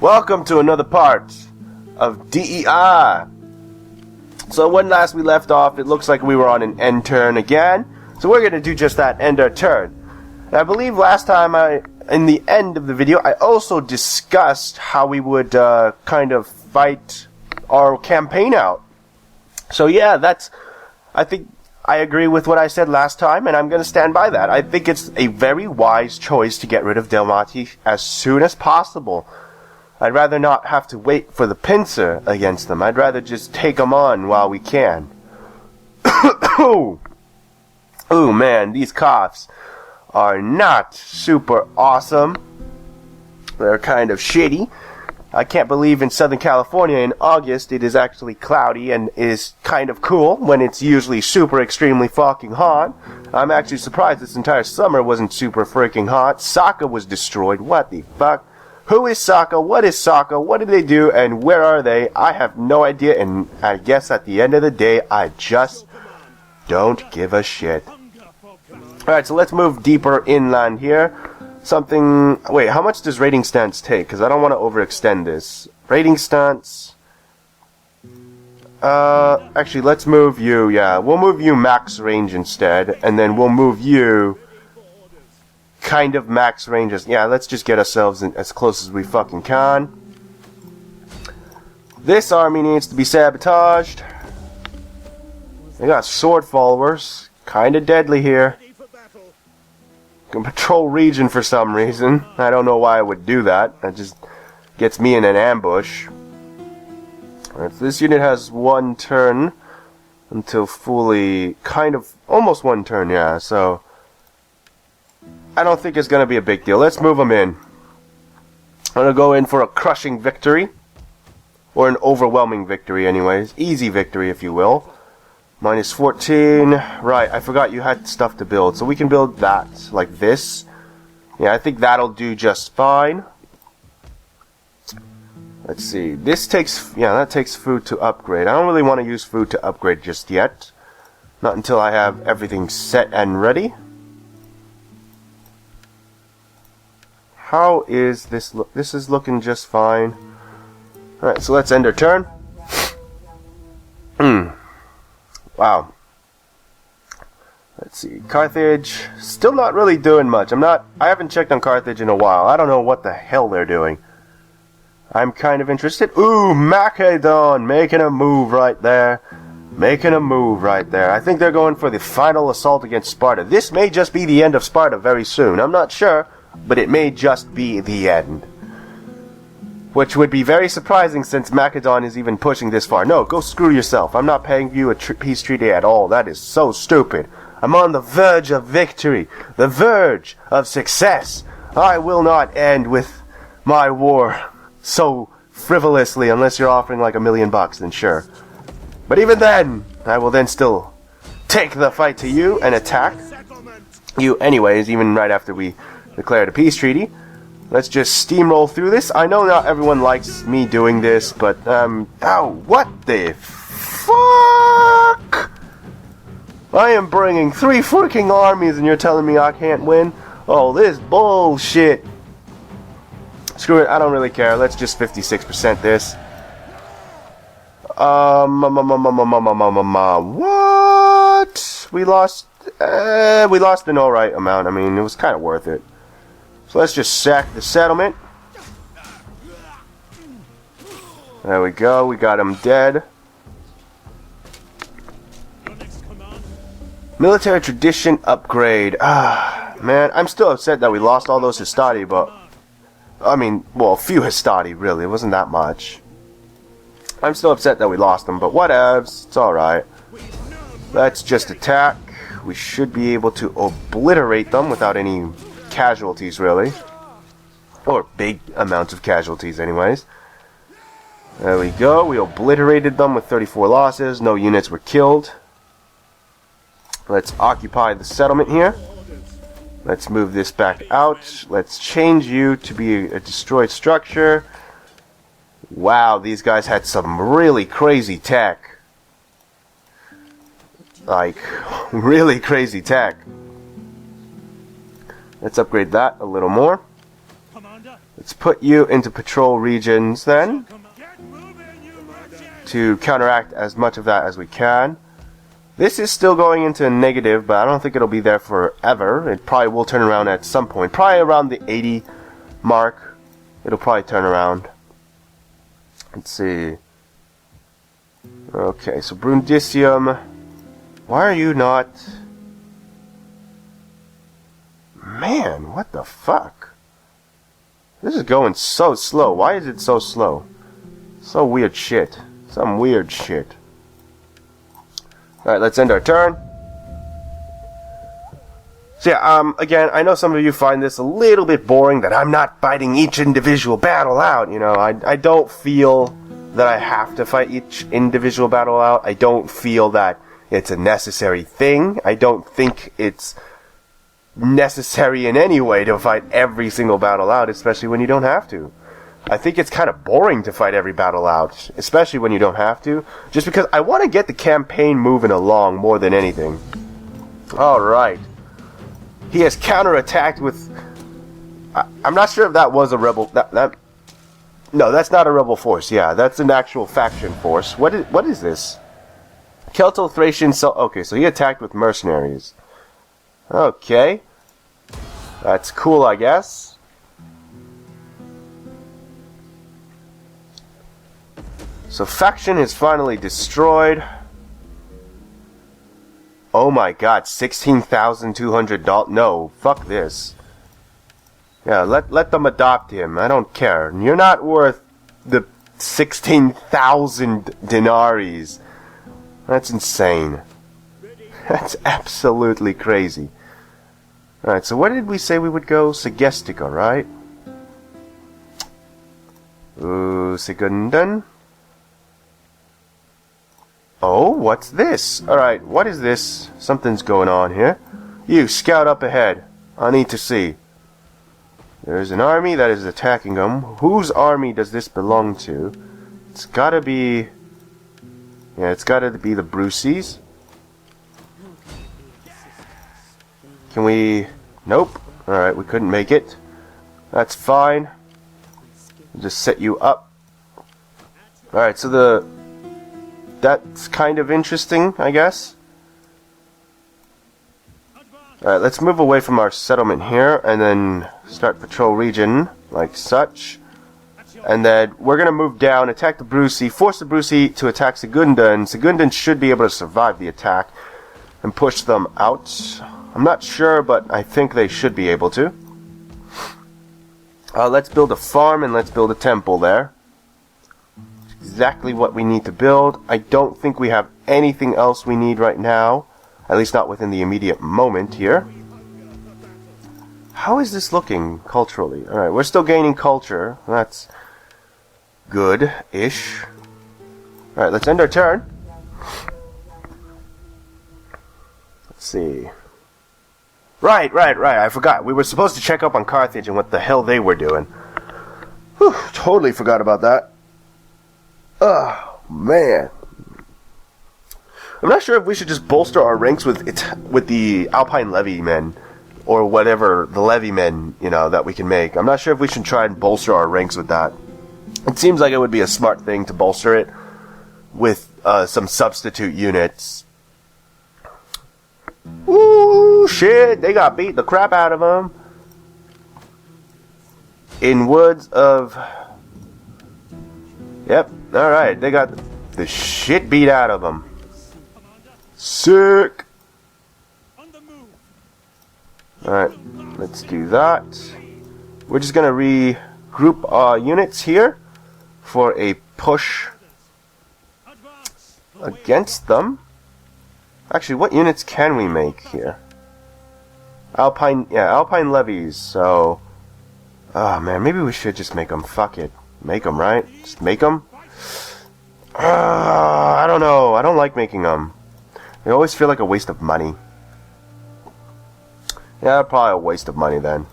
Welcome to another part of DEI. So when last we left off, it looks like we were on an end turn again. So we're going to do just that, end our turn. And I believe last time in the end of the video, I also discussed how we would kind of fight our campaign out. So yeah, I think I agree with what I said last time, and I'm going to stand by that. I think it's a very wise choice to get rid of Delmati as soon as possible. I'd rather not have to wait for the pincer against them. I'd rather just take them on while we can. Ooh, man, these coughs are not super awesome. They're kind of shitty. I can't believe in Southern California in August it is actually cloudy and is kind of cool when it's usually super extremely fucking hot. I'm actually surprised this entire summer wasn't super freaking hot. Saka was destroyed. What the fuck? Who is Saka? What is Saka? What did they do? And where are they? I have no idea, and I guess at the end of the day, I just don't give a shit. Alright, so let's move deeper inland here. Wait, how much does raiding stance take? Because I don't want to overextend this. Raiding stance. Actually, let's move you, yeah. We'll move you max range instead, and then we'll move you kind of max ranges. Yeah, let's just get ourselves in as close as we fucking can. This army needs to be sabotaged. They got sword followers. Kind of deadly here. Can patrol region for some reason. I don't know why I would do that. That just gets me in an ambush. Alright, so this unit has one turn until fully, almost one turn, yeah, so I don't think it's going to be a big deal. Let's move them in. I'm going to go in for a crushing victory. Or an overwhelming victory anyways. Easy victory, if you will. Minus 14. Right, I forgot you had stuff to build. So we can build that like this. Yeah, I think that'll do just fine. Let's see. That takes food to upgrade. I don't really want to use food to upgrade just yet. Not until I have everything set and ready. How is this look? This is looking just fine. Alright, so let's end our turn. Wow. Let's see. Carthage, still not really doing much. I haven't checked on Carthage in a while. I don't know what the hell they're doing. I'm kind of interested. Ooh, Macedon making a move right there. I think they're going for the final assault against Sparta. This may just be the end of Sparta very soon. I'm not sure. But it may just be the end. Which would be very surprising since Macedon is even pushing this far. No, go screw yourself. I'm not paying you a peace treaty at all. That is so stupid. I'm on the verge of victory. The verge of success. I will not end with my war so frivolously unless you're offering like $1 million, then sure. But even then, I will then still take the fight to you and attack you anyways, even right after we declared a peace treaty. Let's just steamroll through this. I know not everyone likes me doing this, but, what the fuck? I am bringing 3 freaking armies and you're telling me I can't win? Oh, this bullshit. Screw it, I don't really care. Let's just 56% this. What? We lost an alright amount. I mean, it was kind of worth it. So let's just sack the settlement. There we go. We got him dead. Military tradition upgrade. Ah, man, I'm still upset that we lost all those Hastati, but I mean, well, a few Hastati, really. It wasn't that much. I'm still upset that we lost them, but whatevs. It's alright. Let's just attack. We should be able to obliterate them without any casualties, really. Or big amounts of casualties, anyways. There we go. We obliterated them with 34 losses. No units were killed. Let's occupy the settlement here. Let's move this back out. Let's change you to be a destroyed structure. Wow, these guys had some really crazy tech. Like, really crazy tech. Let's upgrade that a little more. Let's put you into patrol regions then, to counteract as much of that as we can. This is still going into negative, but I don't think it'll be there forever. It probably will turn around at some point. Probably around the 80 mark. It'll probably turn around. Let's see. Okay, so Brundisium. Why are you not... Man, what the fuck? This is going so slow. Why is it so slow? So weird shit. Some weird shit. Alright, let's end our turn. So yeah, again, I know some of you find this a little bit boring, that I'm not fighting each individual battle out. You know, I don't feel that I have to fight each individual battle out. I don't feel that it's a necessary thing. I don't think it's necessary in any way to fight every single battle out, especially when you don't have to. I think it's kind of boring to fight every battle out, especially when you don't have to, just because I want to get the campaign moving along more than anything. Alright. He has counterattacked with... I'm not sure if that was a rebel... No, that's not a rebel force. Yeah, that's an actual faction force. What is this? Celto-Thracian... Okay, so he attacked with mercenaries. Okay. That's cool, I guess. So faction is finally destroyed. Oh my god, $16,200. No, fuck this. Yeah, let them adopt him. I don't care. You're not worth the 16,000 denaries. That's insane. That's absolutely crazy. Alright, so where did we say we would go? Segestica, right? Ooh, Segundan. Oh, what's this? Alright, what is this? Something's going on here. You, scout up ahead. I need to see. There's an army that is attacking them. Whose army does this belong to? It's gotta be... Yeah, it's gotta be the Bruceys. Can we... Nope. Alright, we couldn't make it. That's fine. We'll just set you up. Alright, so the... That's kind of interesting, I guess. Alright, let's move away from our settlement here and then start patrol region like such. And then we're going to move down, attack the Brucey, force the Brucey to attack Segundan. Segundan should be able to survive the attack and push them out. I'm not sure, but I think they should be able to. Let's build a farm and let's build a temple there. Exactly what we need to build. I don't think we have anything else we need right now. At least not within the immediate moment here. How is this looking culturally? Alright, we're still gaining culture. That's good-ish. Alright, let's end our turn. Let's see. Right. I forgot. We were supposed to check up on Carthage and what the hell they were doing. Whew, totally forgot about that. Oh, man. I'm not sure if we should just bolster our ranks with the Alpine Levy men. Or whatever, the Levy men, you know, that we can make. I'm not sure if we should try and bolster our ranks with that. It seems like it would be a smart thing to bolster it with some substitute units. Ooh, shit, they got beat the crap out of them. In woods of... Yep, alright, they got the shit beat out of them. Sick! Alright, let's do that. We're just gonna regroup our units here for a push against them. Actually, what units can we make here? Alpine levies, so... Oh man, maybe we should just make them. Fuck it. Make them, right? Just make them? I don't know. I don't like making them. They always feel like a waste of money. Yeah, probably a waste of money then.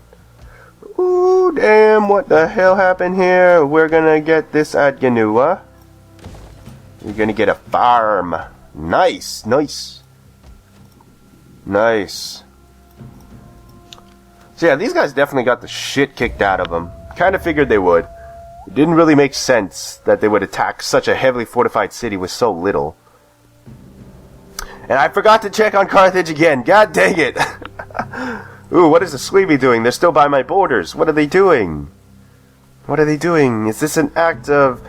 Ooh, damn, what the hell happened here? We're gonna get this at Ganua. We're gonna get a farm. Nice. So yeah, these guys definitely got the shit kicked out of them. kind of figured they would. It didn't really make sense that they would attack such a heavily fortified city with so little. And I forgot to check on Carthage again. God dang it. Ooh, what is the Sweeby doing? They're still by my borders. What are they doing? What are they doing? Is this an act of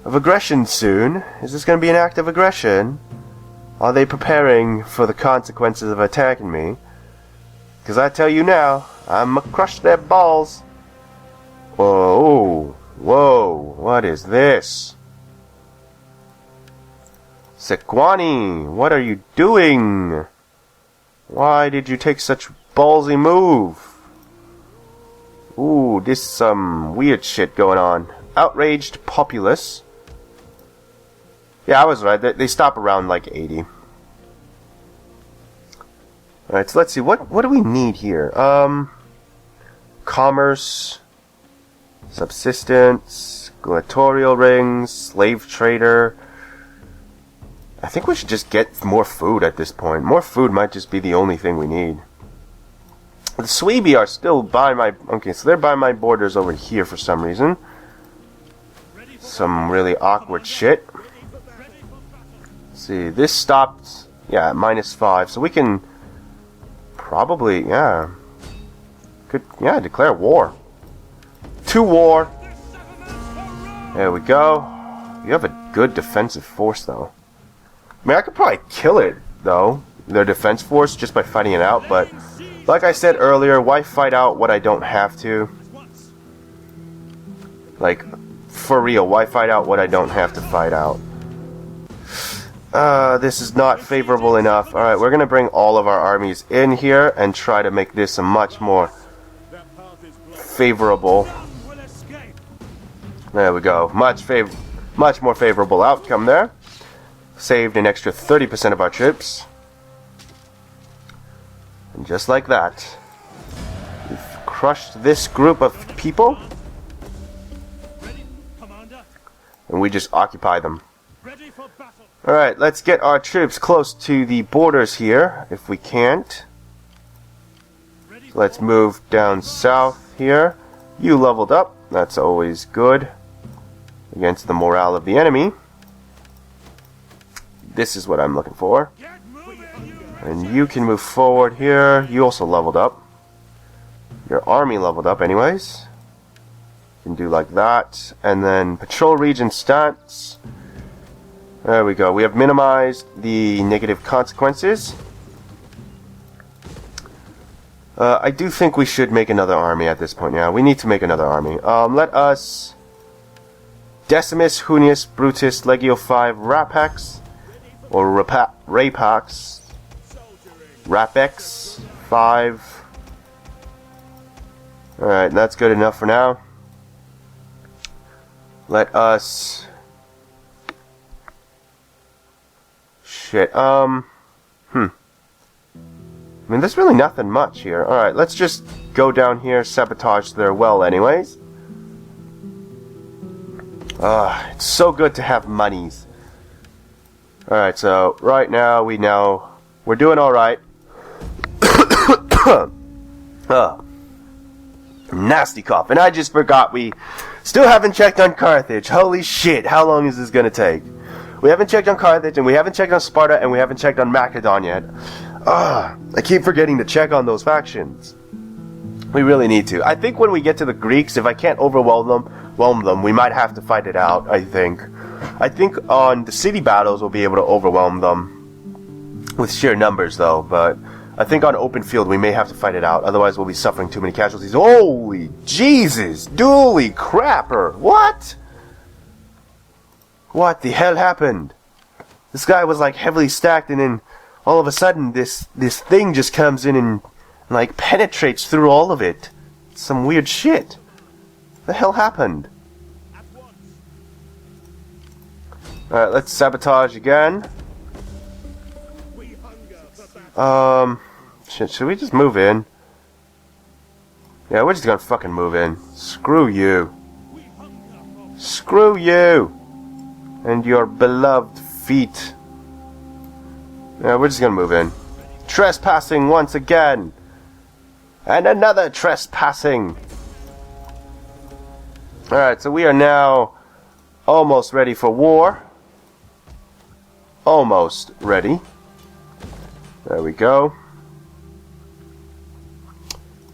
aggression soon? Is this going to be an act of aggression? Are they preparing for the consequences of attacking me? Because I tell you now, I'm gonna crush their balls. Whoa, whoa, what is this? Sequani, what are you doing? Why did you take such ballsy move? Ooh, this is some weird shit going on. Outraged populace. Yeah, I was right. They stop around like 80. Alright, so let's see. What do we need here? Commerce, subsistence, gladiatorial rings, slave trader. I think we should just get more food at this point. More food might just be the only thing we need. The Sweeby are still by my... Okay, so they're by my borders over here for some reason. Some really awkward shit. Let's see, this stopped... Yeah, at -5, so we can... Probably, yeah. Could, yeah, declare war. To war. There we go. You have a good defensive force, though. I mean, I could probably kill it, though. Their defense force, just by fighting it out, but... Like I said earlier, why fight out what I don't have to? Like, for real, why fight out what I don't have to fight out? This is not favorable enough. Alright, we're gonna bring all of our armies in here and try to make this a much more favorable... There we go. Much more favorable outcome there. Saved an extra 30% of our troops. And just like that, we've crushed this group of people. And we just occupy them. Alright, let's get our troops close to the borders here, if we can't. So let's move down south here. You leveled up, that's always good. Against the morale of the enemy. This is what I'm looking for. And you can move forward here. You also leveled up. Your army leveled up anyways. You can do like that. And then patrol region stats. There we go. We have minimized the negative consequences. I do think we should make another army at this point. Yeah, we need to make another army. Let us... Decimus, Hunius, Brutus, Legio 5, Rapax. Or Rapax. Rapex 5. Alright, that's good enough for now. Let us... Shit, I mean, there's really nothing much here. Alright, let's just go down here, sabotage their well anyways. It's so good to have monies. Alright, so right now we're doing alright. Nasty cough. And I just forgot we still haven't checked on Carthage. Holy shit, how long is this gonna take? We haven't checked on Carthage, and we haven't checked on Sparta, and we haven't checked on Macedon yet. I keep forgetting to check on those factions. We really need to. I think when we get to the Greeks, if I can't overwhelm them, we might have to fight it out, I think. I think on the city battles we'll be able to overwhelm them with sheer numbers, though, but I think on open field we may have to fight it out, otherwise we'll be suffering too many casualties. Holy Jesus! Dooly crapper! What? What the hell happened? This guy was like heavily stacked, and then all of a sudden this thing just comes in and like penetrates through all of it. Some weird shit. The hell happened? Alright, let's sabotage again. Should we just move in? Yeah, we're just gonna fucking move in. Screw you. Screw you! And your beloved feet. Yeah, we're just gonna move in. Trespassing once again! And another trespassing! Alright, so we are now almost ready for war. Almost ready. There we go.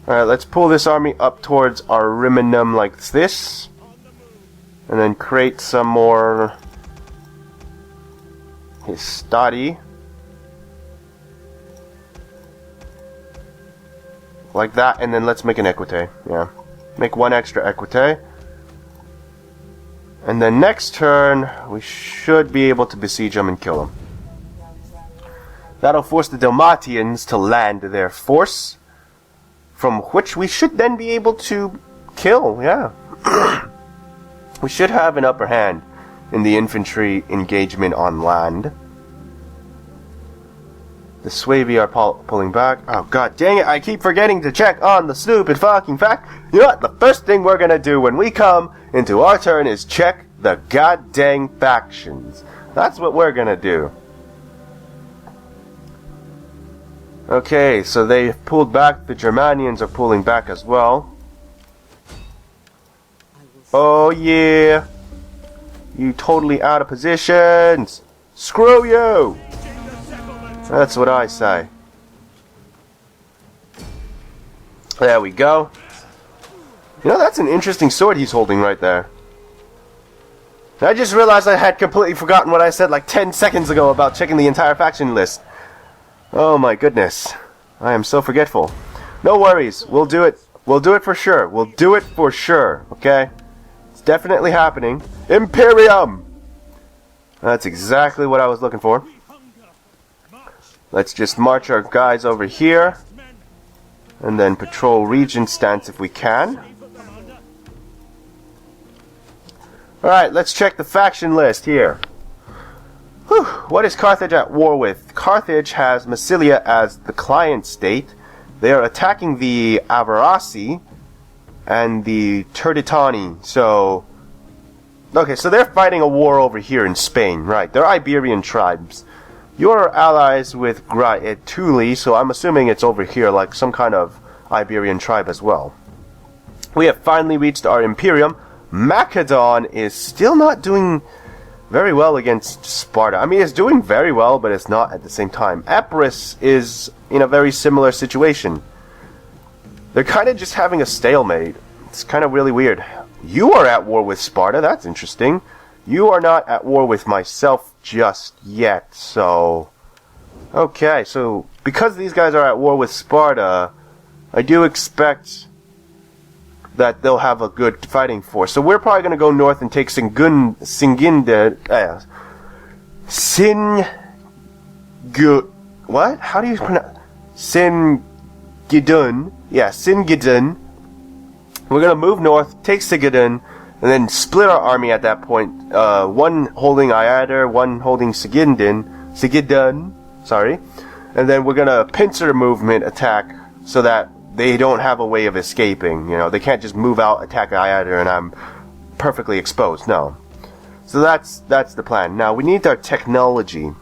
Alright, let's pull this army up towards Ariminum like this. And then create some more Histadi. Like that, and then let's make an equite. Yeah. Make one extra equite. And then next turn, we should be able to besiege them and kill them. That'll force the Dalmatians to land their force, from which we should then be able to kill, yeah. We should have an upper hand in the infantry engagement on land. The Suevi are pulling back. Oh god dang it, I keep forgetting to check on the stupid fucking fact. You know what, the first thing we're gonna do when we come into our turn is check the goddamn factions. That's what we're gonna do. Okay, so they've pulled back. The Germanians are pulling back as well. Oh yeah. You totally out of positions. Screw you. That's what I say. There we go. You know, that's an interesting sword he's holding right there. I just realized I had completely forgotten what I said like 10 seconds ago about checking the entire faction list. Oh my goodness. I am so forgetful. No worries. We'll do it. We'll do it for sure. We'll do it for sure. Okay? It's definitely happening. Imperium! That's exactly what I was looking for. Let's just march our guys over here. And then patrol Regent stance if we can. Alright, let's check the faction list here. Whew, what is Carthage at war with? Carthage has Massilia as the client state. They are attacking the Avarasi and the Turdetani. So, okay, so they're fighting a war over here in Spain, right? They're Iberian tribes. You're allies with Gaetuli, so I'm assuming it's over here, like some kind of Iberian tribe as well. We have finally reached our Imperium. Macedon is still not doing very well against Sparta. I mean, it's doing very well, but it's not at the same time. Epirus is in a very similar situation. They're kind of just having a stalemate. It's kind of really weird. You are at war with Sparta. That's interesting. You are not at war with myself just yet, so... Okay, so because these guys are at war with Sparta, I do expect that they'll have a good fighting force. So we're probably going to go north and take Singinde... What? How do you pronounce... Singidun. Yeah, Singidun. We're going to move north, take Singidun, and then split our army at that point. One holding Iader, one holding Sigidun, sorry. And then we're gonna pincer movement attack so that they don't have a way of escaping. You know, they can't just move out, attack Iader, and I'm perfectly exposed. No. So that's the plan. Now we need our technology.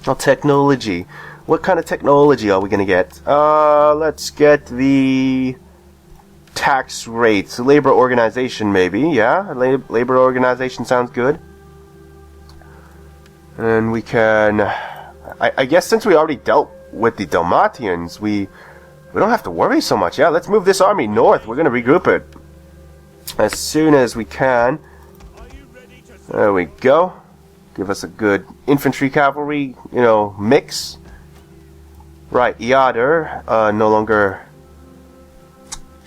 Oh, technology. What kind of technology are we gonna get? Let's get the tax rates, labor organization maybe, yeah, labor organization sounds good. And we can, I guess since we already dealt with the Dalmatians, we don't have to worry so much. Yeah, let's move this army north. We're going to regroup it as soon as we can. There we go. Give us a good infantry cavalry, you know, mix. Right, Iader, no longer...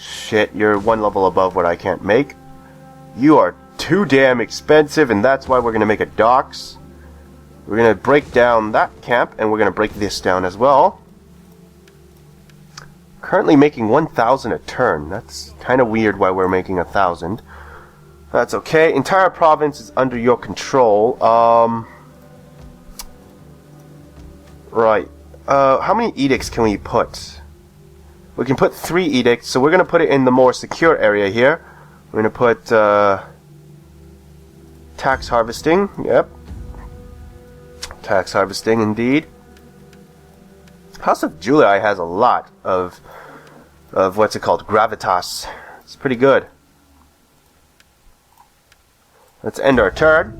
Shit, you're one level above what I can't make. You are too damn expensive, and that's why we're going to make a docks. We're going to break down that camp, and we're going to break this down as well. Currently making 1,000 a turn. That's kind of weird why we're making 1,000. That's okay. Entire province is under your control. Right. How many edicts can we put? We can put 3 edicts, so we're going to put it in the more secure area here. We're going to put tax harvesting. Yep. Tax harvesting, indeed. House of Julii has a lot of what's it called? Gravitas. It's pretty good. Let's end our turn.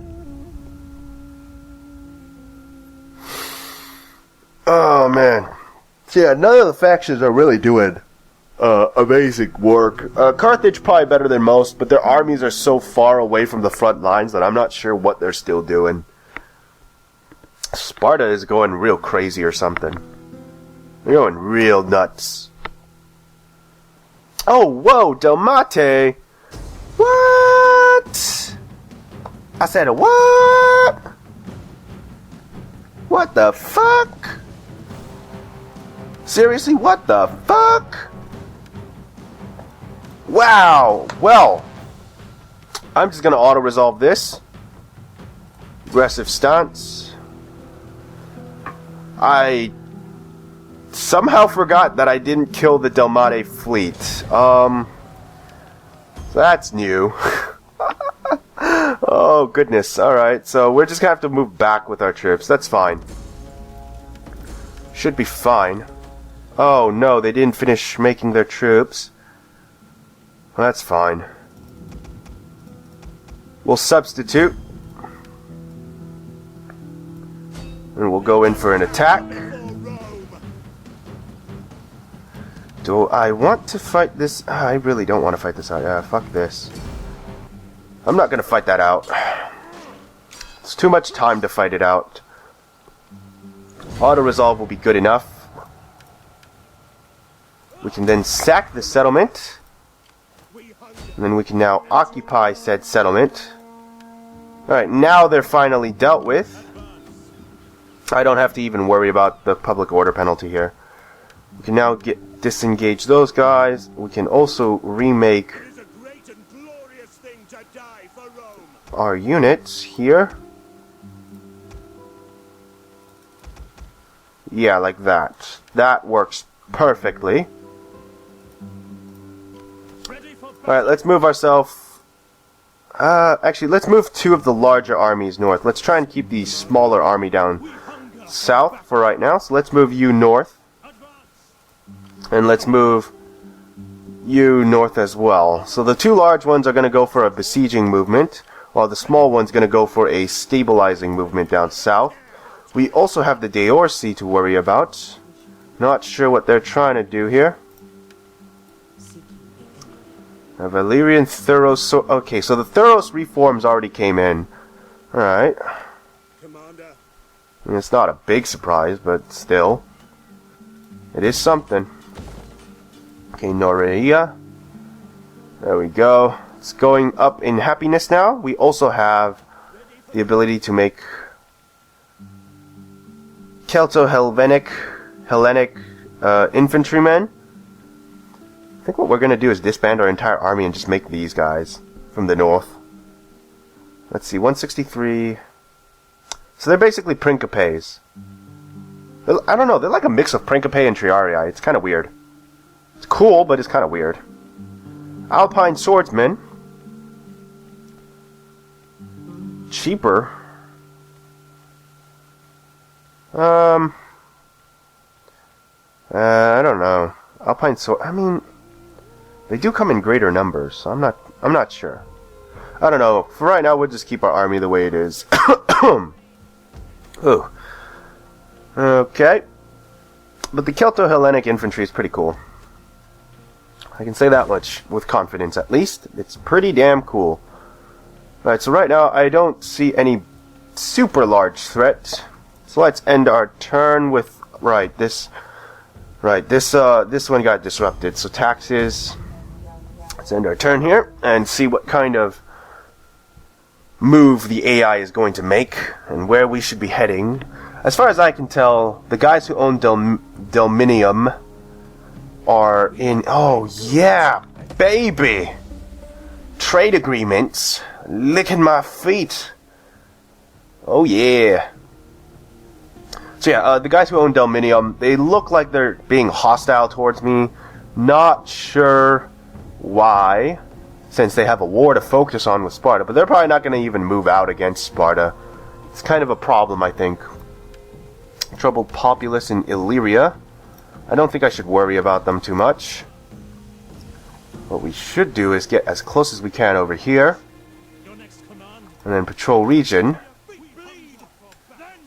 Oh man. So yeah, none of the factions are really doing amazing work. Carthage probably better than most, but their armies are so far away from the front lines that I'm not sure what they're still doing. Sparta is going real crazy or something. They're going real nuts. Oh, whoa, Delmate! What? I said, what? What the fuck? Seriously, what the fuck? Wow. Well, I'm just gonna auto-resolve this. Aggressive stance. I somehow forgot that I didn't kill the Delmate fleet. That's new. Oh, goodness. Alright, so we're just gonna have to move back with our troops. That's fine. Should be fine. Oh, no, they didn't finish making their troops. Well, that's fine. We'll substitute. And we'll go in for an attack. Do I want to fight this? I really don't want to fight this out. Yeah, fuck this. I'm not gonna fight that out. It's too much time to fight it out. Auto-resolve will be good enough. We can then sack the settlement. And then we can now occupy said settlement. Alright, now they're finally dealt with. I don't have to even worry about the public order penalty here. We can now disengage those guys. We can also remake our units here. Yeah, like that. That works perfectly. Alright, let's move ourselves. Actually, let's move two of the larger armies north. Let's try and keep the smaller army down south for right now. So let's move you north. And let's move you north as well. So the two large ones are going to go for a besieging movement, while the small one's going to go for a stabilizing movement down south. We also have the Deorsi to worry about. Not sure what they're trying to do here. A Valyrian Thuros. Okay, so the Thuros reforms already came in. Alright. I mean, it's not a big surprise, but still. It is something. Okay, Norea. There we go. It's going up in happiness now. We also have the ability to make Celto-Hellenic infantrymen. I think what we're going to do is disband our entire army and just make these guys from the north. Let's see, 163. So they're basically Principes. I don't know, they're like a mix of Principe and Triarii. It's kind of weird. It's cool, but it's kind of weird. Alpine swordsmen. Cheaper. I don't know. Alpine sword. I mean, they do come in greater numbers, so I'm not sure. I don't know. For right now, we'll just keep our army the way it is. Ooh. Okay. But the Celto-Hellenic infantry is pretty cool. I can say that much with confidence, at least. It's pretty damn cool. Alright, so right now, I don't see any super large threat. So let's end our turn with... this one got disrupted. So taxes. Let's end our turn here and see what kind of move the AI is going to make and where we should be heading. As far as I can tell, the guys who own Delminium are in... Oh, yeah, baby! Trade agreements. Licking my feet. Oh, yeah. So yeah, the guys who own Delminium, they look like they're being hostile towards me. Not sure why, since they have a war to focus on with Sparta. But they're probably not going to even move out against Sparta. It's kind of a problem, I think. Troubled populace in Illyria. I don't think I should worry about them too much. What we should do is get as close as we can over here. And then patrol region.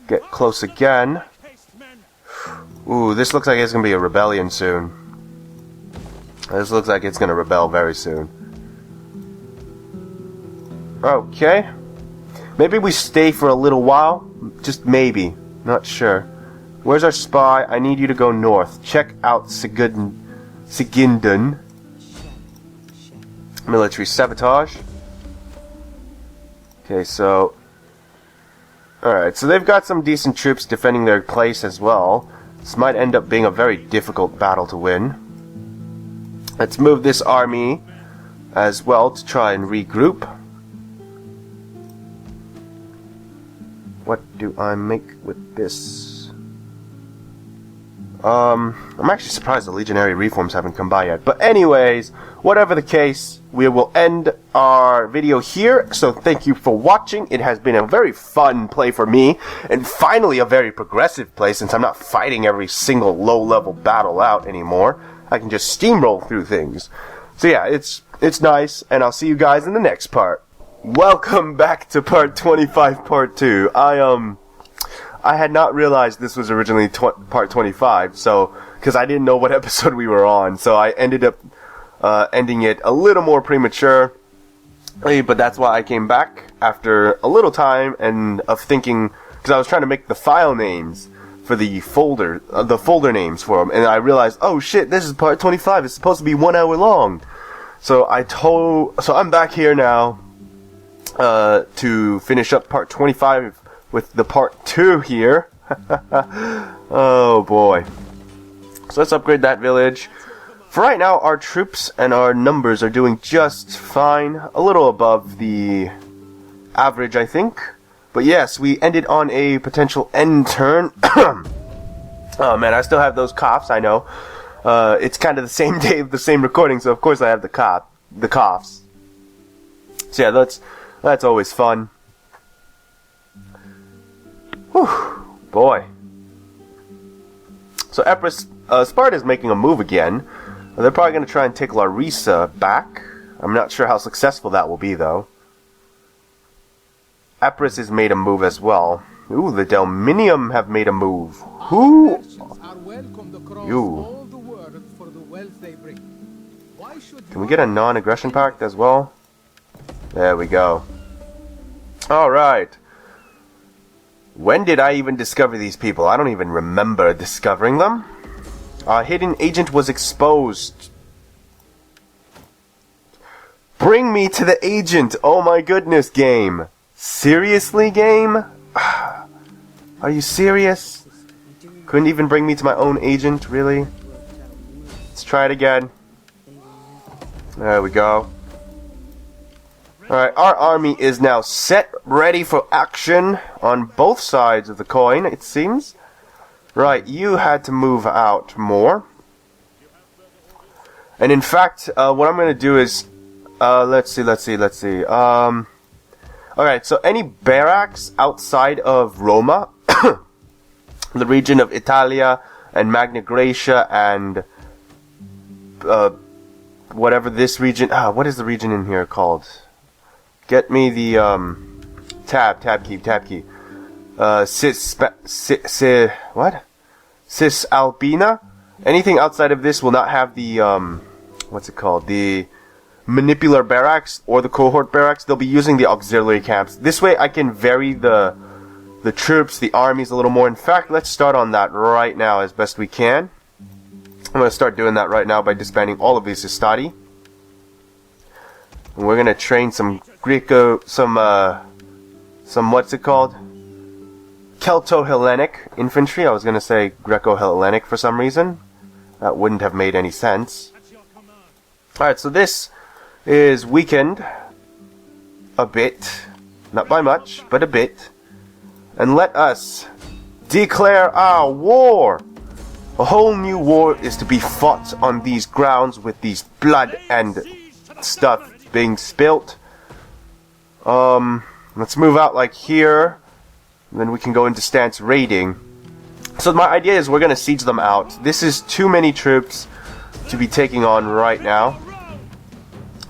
Get close again. Ooh, this looks like it's going to be a rebellion soon. This looks like it's going to rebel very soon. Okay. Maybe we stay for a little while. Just maybe. Not sure. Where's our spy? I need you to go north. Check out Siginden. Military sabotage. Okay, so... Alright, so they've got some decent troops defending their place as well. This might end up being a very difficult battle to win. Let's move this army as well to try and regroup. What do I make with this? I'm actually surprised the legionary reforms haven't come by yet. But anyways, whatever the case, we will end our video here. So thank you for watching. It has been a very fun play for me. And finally a very progressive play, since I'm not fighting every single low-level battle out anymore. I can just steamroll through things. So yeah, it's nice. And I'll see you guys in the next part. Welcome back to part 25, part 2. I had not realized this was originally part 25, so, because I didn't know what episode we were on, so I ended up ending it a little more premature, but that's why I came back after a little time and of thinking, because I was trying to make the file names for the folder names for them, and I realized, oh shit, this is part 25, it's supposed to be 1 hour long, so I'm back here now to finish up part 25 with the part 2 here. Oh boy. So let's upgrade that village. For right now, our troops and our numbers are doing just fine. A little above the average, I think. But yes, we ended on a potential end turn. Oh man, I still have those coughs, I know. It's kind of the same day of the same recording, so of course I have the coughs. So yeah, that's always fun. Whew, boy. So Sparta is making a move again. They're probably going to try and take Larissa back. I'm not sure how successful that will be, though. Epirus has made a move as well. Ooh, the Delminium have made a move. Who? You. Can we get a non-aggression pact as well? There we go. Alright. When did I even discover these people? I don't even remember discovering them. Hidden agent was exposed. Bring me to the agent! Oh my goodness, game. Seriously, game? Are you serious? Couldn't even bring me to my own agent, really? Let's try it again. There we go. Alright, our army is now set, ready for action on both sides of the coin, it seems. Right, you had to move out more. And in fact, what I'm going to do is... let's see. Alright, so any barracks outside of Roma, the region of Italia and Magna Graecia and... whatever this region... what is the region in here called? Get me the, tab key. Cisalpina? Anything outside of this will not have the, what's it called? The manipular barracks or the cohort barracks. They'll be using the auxiliary camps. This way I can vary the troops, the armies a little more. In fact, let's start on that right now as best we can. I'm going to start doing that right now by disbanding all of these Istati. And we're gonna train some what's it called? Celto-Hellenic infantry. I was gonna say Greco-Hellenic for some reason. That wouldn't have made any sense. Alright, so this is weakened a bit. Not by much, but a bit. And let us declare our war! A whole new war is to be fought on these grounds with these blood and stuff being spilt. Let's move out like here. And then we can go into stance raiding. So my idea is we're going to siege them out. This is too many troops to be taking on right now.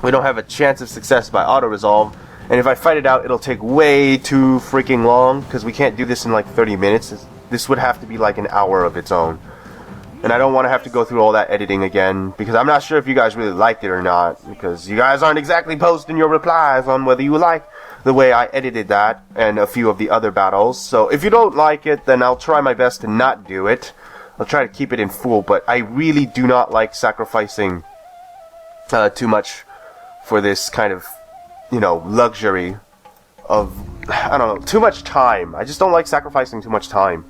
We don't have a chance of success by auto-resolve. And if I fight it out, it'll take way too freaking long, because we can't do this in like 30 minutes. This would have to be like an hour of its own. And I don't want to have to go through all that editing again, because I'm not sure if you guys really liked it or not, because you guys aren't exactly posting your replies on whether you like the way I edited that and a few of the other battles. So if you don't like it, then I'll try my best to not do it. I'll try to keep it in full, but I really do not like sacrificing too much for this kind of, you know, luxury of, I don't know, too much time. I just don't like sacrificing too much time.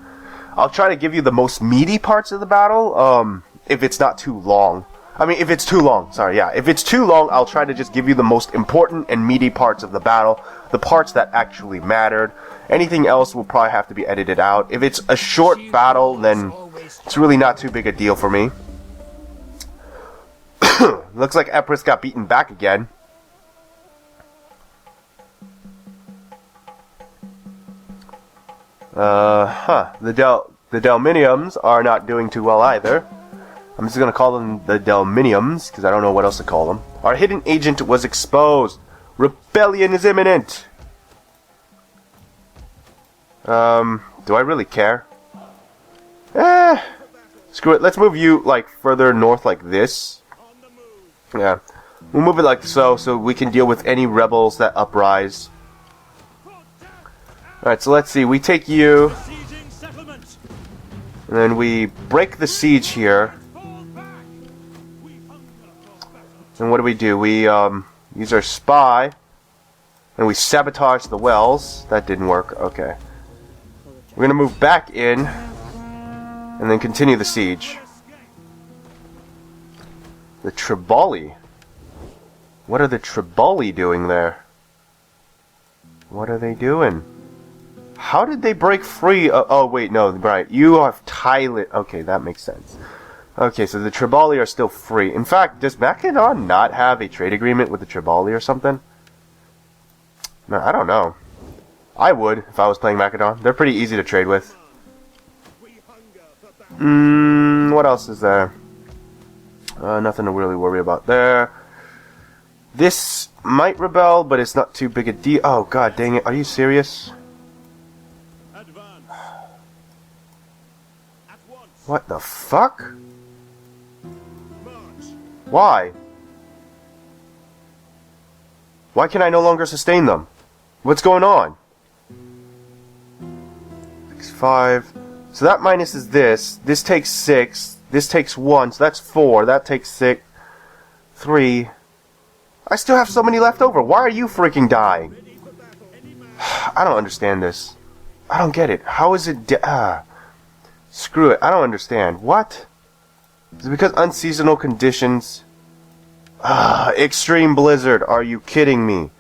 I'll try to give you the most meaty parts of the battle, if it's not too long. I mean, if it's too long, sorry, yeah. If it's too long, I'll try to just give you the most important and meaty parts of the battle, the parts that actually mattered. Anything else will probably have to be edited out. If it's a short battle, then it's really not too big a deal for me. Looks like Empress got beaten back again. The Delminiums are not doing too well either. I'm just gonna call them the Delminiums, because I don't know what else to call them. Our hidden agent was exposed. Rebellion is imminent. Do I really care? Screw it. Let's move you, like, further north like this. Yeah. We'll move it like so we can deal with any rebels that uprise. Alright, so let's see. We take you, and then we break the siege here. And what do? We use our spy, and we sabotage the wells. That didn't work. Okay. We're gonna move back in, and then continue the siege. The Tribali. What are the Tribali doing there? What are they doing? How did they break free? Oh, wait, no, right. You have Thailand. Okay, that makes sense. Okay, so the Tribali are still free. In fact, does Macedon not have a trade agreement with the Tribali or something? No, I don't know. I would, if I was playing Macedon. They're pretty easy to trade with. What else is there? Nothing to really worry about there. This might rebel, but it's not too big a deal. Oh, god dang it. Are you serious? What the fuck? Why? Why can I no longer sustain them? What's going on? 5. So that minuses this. This takes 6. This takes 1. So that's 4. That takes 6. 3. I still have so many left over. Why are you freaking dying? I don't understand this. I don't get it. How is it... Screw it. I don't understand. What? Is it because unseasonal conditions? Extreme blizzard. Are you kidding me?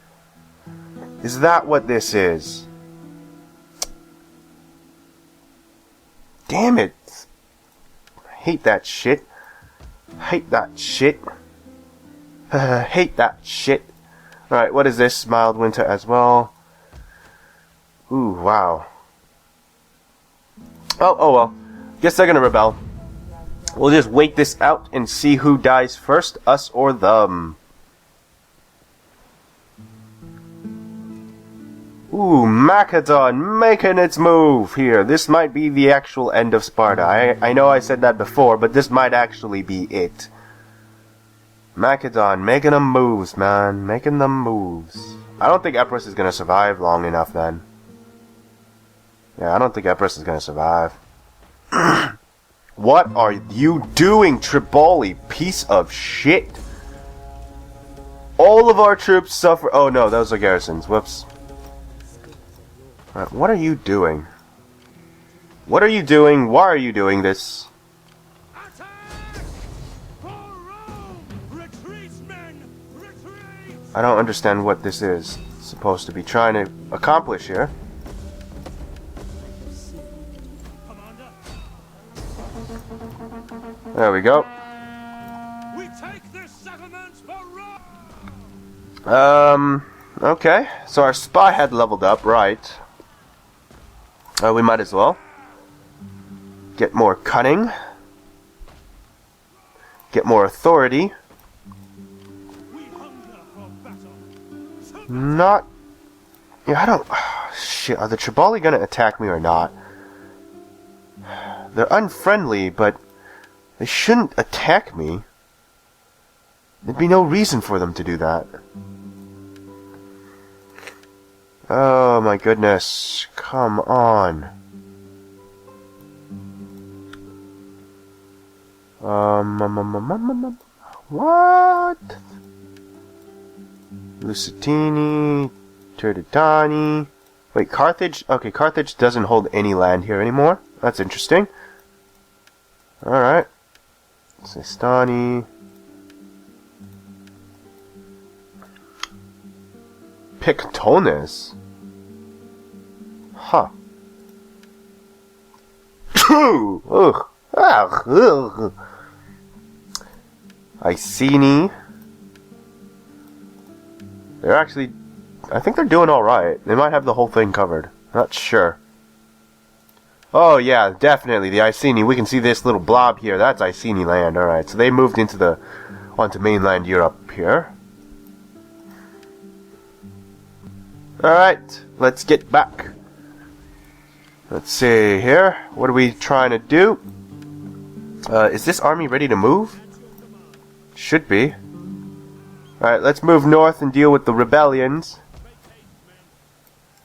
Is that what this is? Damn it. I hate that shit. Hate that shit. Hate that shit. Alright, what is this? Mild winter as well. Ooh, wow. Oh well. Guess they're gonna rebel. We'll just wait this out and see who dies first, us or them. Ooh, Macedon making its move here. This might be the actual end of Sparta. I know I said that before, but this might actually be it. Macedon making them moves, man. Making them moves. I don't think Empress is gonna survive long enough then. Yeah, I don't think Empress is gonna survive. What are you doing, Tribali? Piece of shit. All of our troops suffer. Oh no, those are garrisons. Whoops. Alright, what are you doing? What are you doing? Why are you doing this? I don't understand what this is supposed to be trying to accomplish here. There we go. We take this settlement for Rome. Okay. So our spy had leveled up, right? We might as well get more cunning, get more authority. Not Yeah, I don't... shit, are the Tribali gonna attack me or not? They're unfriendly, but they shouldn't attack me. There'd be no reason for them to do that. Oh my goodness. Come on. What? Lusitani, Turdetani. Wait, Carthage? Okay, Carthage doesn't hold any land here anymore. That's interesting. Alright. Sistani. Pictonis? Huh. Ugh. Ugh. Iceni. They're actually... I think they're doing alright. They might have the whole thing covered. Not sure. Oh yeah, definitely. The Iceni. We can see this little blob here. That's Iceni land. Alright, so they moved onto mainland Europe here. Alright, let's get back. Let's see here. What are we trying to do? Is this army ready to move? Should be. Alright, let's move north and deal with the rebellions.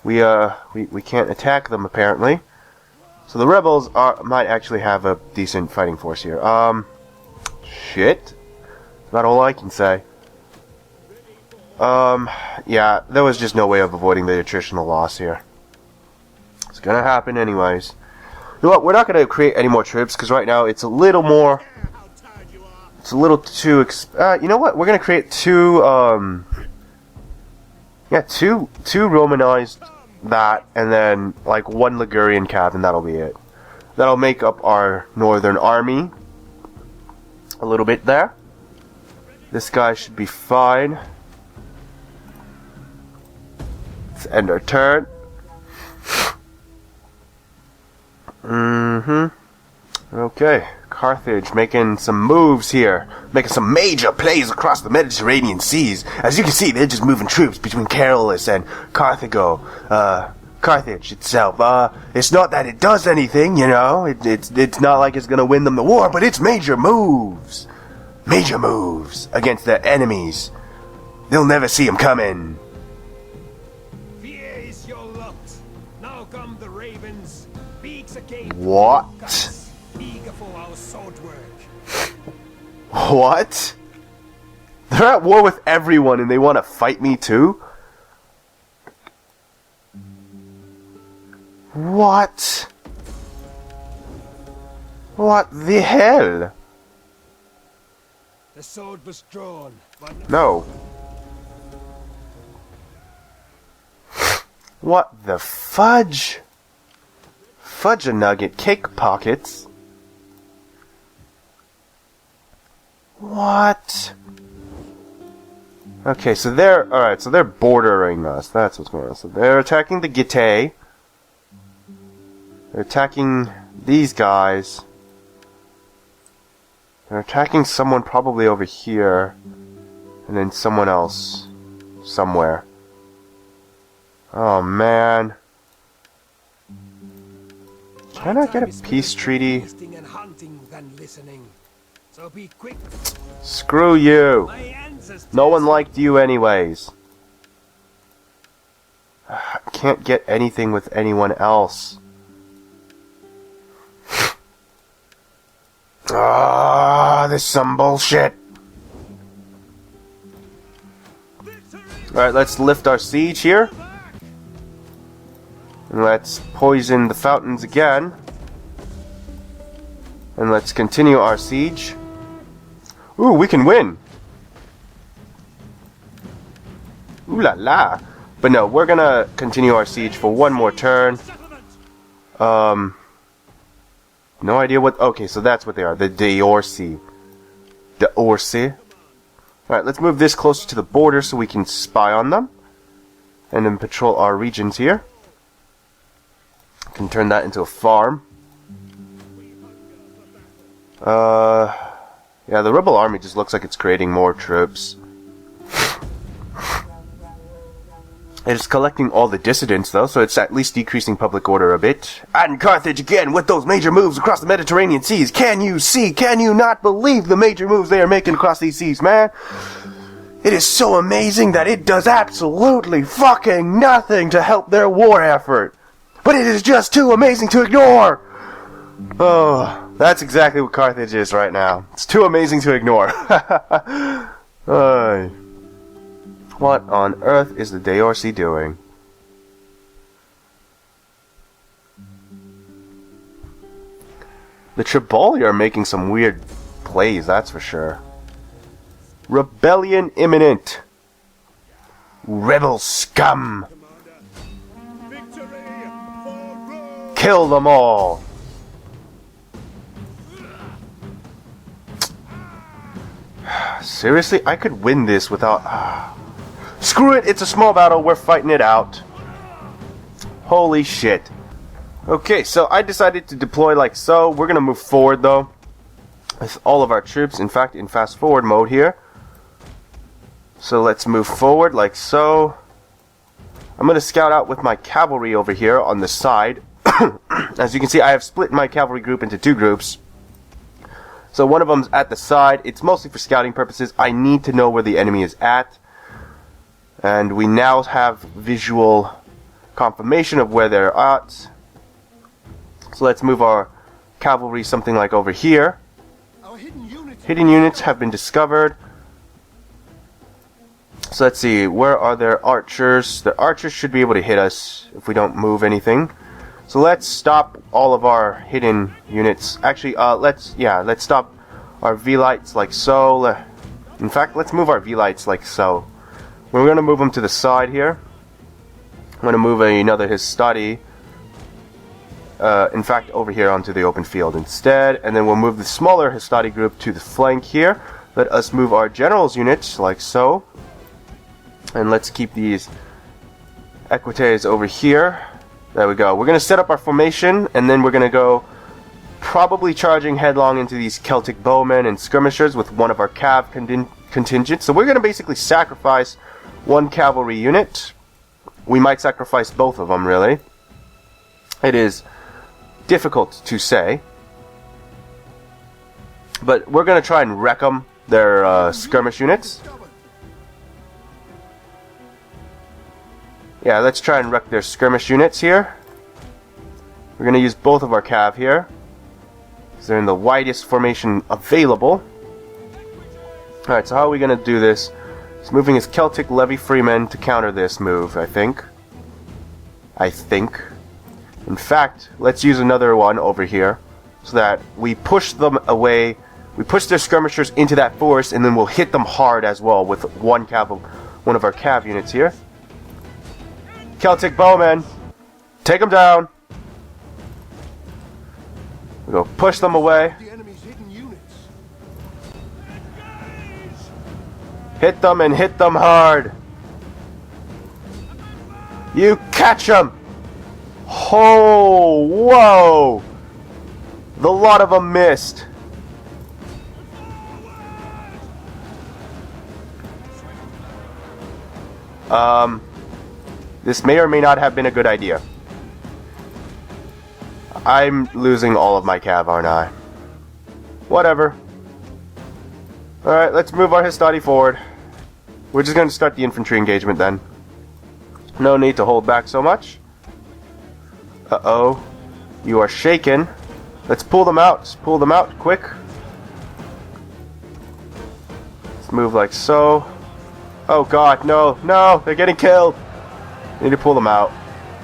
We can't attack them apparently. So the rebels might actually have a decent fighting force here. Shit. That's about all I can say. Yeah, there was just no way of avoiding the attritional loss here. It's gonna happen anyways. You know what, we're not gonna create any more troops, because right now it's a little more... It's a little too... you know what, we're gonna create two Romanized that, and then, like, one Ligurian cav, and that'll be it. That'll make up our northern army. A little bit there. This guy should be fine. Let's end our turn. Okay, Carthage making some moves here. Making some major plays across the Mediterranean seas. As you can see, they're just moving troops between Carolus and Carthago. Carthage itself. It's not that it does anything, you know. It's not like it's gonna win them the war, but it's major moves. Major moves against their enemies. They'll never see them coming. What? What? They're at war with everyone and they want to fight me too? What? What the hell? The sword was drawn, but no. What the fudge? Fudge-a-nugget cake pockets? What? Okay, so they're... Alright, so they're bordering us. That's what's going on. So they're attacking the Getae. They're attacking these guys. They're attacking someone probably over here. And then someone else. Somewhere. Oh, man. Can I get a peace treaty? So be quick. Screw you. No one liked you anyways. I can't get anything with anyone else. Ah, this is some bullshit. Alright, let's lift our siege here. And let's poison the fountains again. And let's continue our siege. Ooh, we can win! Ooh la la! But no, we're gonna continue our siege for one more turn. No idea what... Okay, so that's what they are. The Deorsi. The Orsi. Alright, let's move this closer to the border so we can spy on them. And then patrol our regions here. Can turn that into a farm. Yeah, the rebel army just looks like it's creating more troops. It is collecting all the dissidents, though, so it's at least decreasing public order a bit. And Carthage again with those major moves across the Mediterranean seas. Can you see? Can you not believe the major moves they are making across these seas, man? It is so amazing that it does absolutely fucking nothing to help their war effort. But it is just too amazing to ignore! Oh, that's exactly what Carthage is right now. It's too amazing to ignore. What on earth is the Deorsi doing? The Triboli are making some weird plays, that's for sure. Rebellion imminent. Rebel scum. Kill them all. Seriously? I could win this without... Screw it, it's a small battle, we're fighting it out. Holy shit. Okay, so I decided to deploy like so. We're gonna move forward though, with all of our troops, in fact in fast forward mode here. So let's move forward like so. I'm gonna scout out with my cavalry over here on the side. As you can see, I have split my cavalry group into two groups. So one of them's at the side. It's mostly for scouting purposes. I need to know where the enemy is at. And we now have visual confirmation of where they're at. So let's move our cavalry something like over here. Hidden units have been discovered. So let's see, where are their archers? The archers should be able to hit us if we don't move anything. So let's stop all of our hidden units. Actually, let's stop our V-lights like so. In fact, let's move our V-lights like so. We're going to move them to the side here. I'm going to move another Histati. In fact, over here onto the open field instead. And then we'll move the smaller Histati group to the flank here. Let us move our generals units like so. And let's keep these equites over here. There we go. We're going to set up our formation, and then we're going to go probably charging headlong into these Celtic bowmen and skirmishers with one of our cav contingents. So we're going to basically sacrifice one cavalry unit. We might sacrifice both of them, really. It is difficult to say. But we're going to try and wreck them, their skirmish units. Yeah, let's try and wreck their skirmish units here. We're going to use both of our cav here. They're in the widest formation available. Alright, so how are we going to do this? He's moving his Celtic levy freemen to counter this move, I think. In fact, let's use another one over here, so that we push them away. We push their skirmishers into that forest, and then we'll hit them hard as well with one of our cav units here. Celtic bowmen, take them down. We go push them away. Hit them and hit them hard. You catch them. Oh, whoa. The lot of them missed. This may or may not have been a good idea. I'm losing all of my cav, aren't I? Whatever. Alright, let's move our Histati forward. We're just going to start the infantry engagement then. No need to hold back so much. Uh-oh. You are shaken. Let's pull them out. Let's pull them out quick. Let's move like so. Oh god, no, no, they're getting killed. I need to pull them out.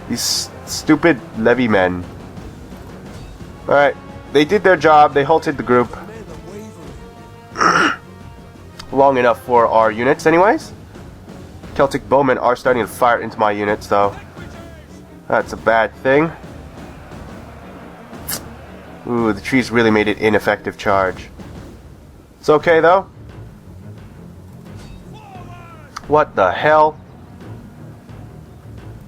These stupid levy men. Alright, they did their job. They halted the group. Long enough for our units anyways. Celtic bowmen are starting to fire into my units though. That's a bad thing. Ooh, the trees really made it ineffective charge. It's okay though. What the hell?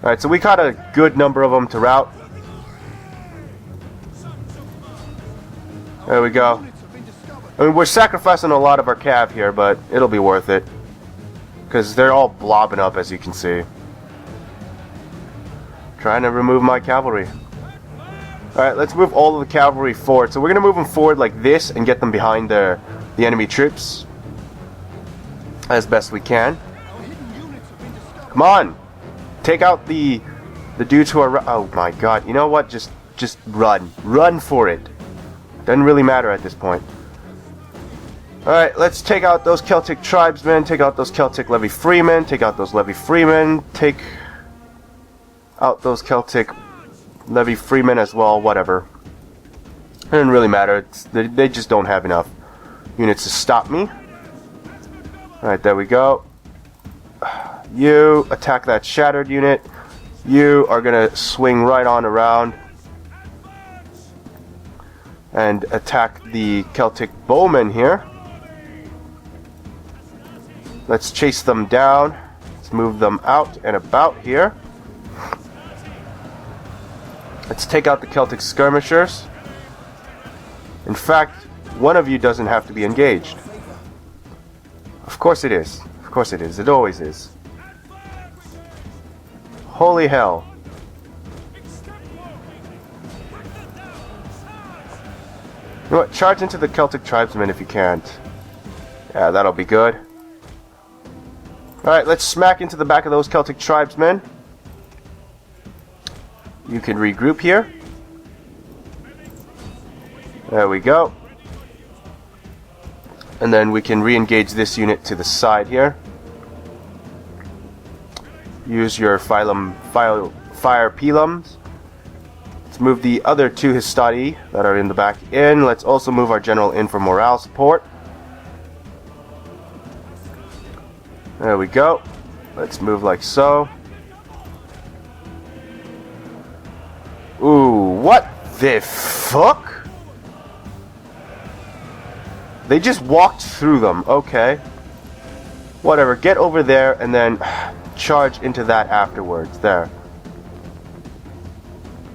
Alright, so we caught a good number of them to rout. There we go. I mean, we're sacrificing a lot of our cav here, but it'll be worth it. Because they're all blobbing up, as you can see. Trying to remove my cavalry. Alright, let's move all of the cavalry forward. So we're going to move them forward like this and get them behind the enemy troops as best we can. Come on! Take out the dudes who are... Oh my god, you know what? Just run. Run for it. Doesn't really matter at this point. Alright, let's take out those Celtic tribesmen, take out those Celtic levy freemen, take out those levy freemen, take out those Celtic levy freemen as well, whatever. It doesn't really matter, they just don't have enough units to stop me. Alright, there we go. You attack that shattered unit. You are gonna swing right on around and attack the Celtic bowmen here. Let's chase them down. Let's move them out and about here. Let's take out the Celtic skirmishers. In fact, one of you doesn't have to be engaged. Of course it is. Of course it is. It always is. Holy hell. You know what? Charge into the Celtic tribesmen if you can't. Yeah, that'll be good. Alright, let's smack into the back of those Celtic tribesmen. You can regroup here. There we go. And then we can re-engage this unit to the side here. Use your fire pilums. Let's move the other two Histati that are in the back in. Let's also move our general in for morale support. There we go. Let's move like so. Ooh, what the fuck? They just walked through them. Okay. Whatever, get over there and then charge into that afterwards. There.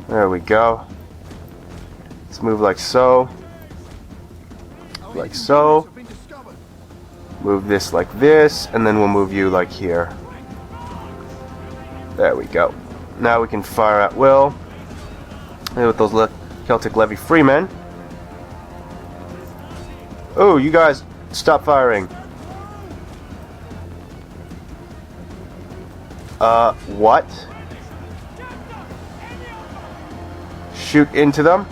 There we go. Let's move like so. Like so. Move this like this, and then we'll move you like here. There we go. Now we can fire at will. And with those Celtic levy freemen. Oh, you guys, stop firing. What? Shoot into them.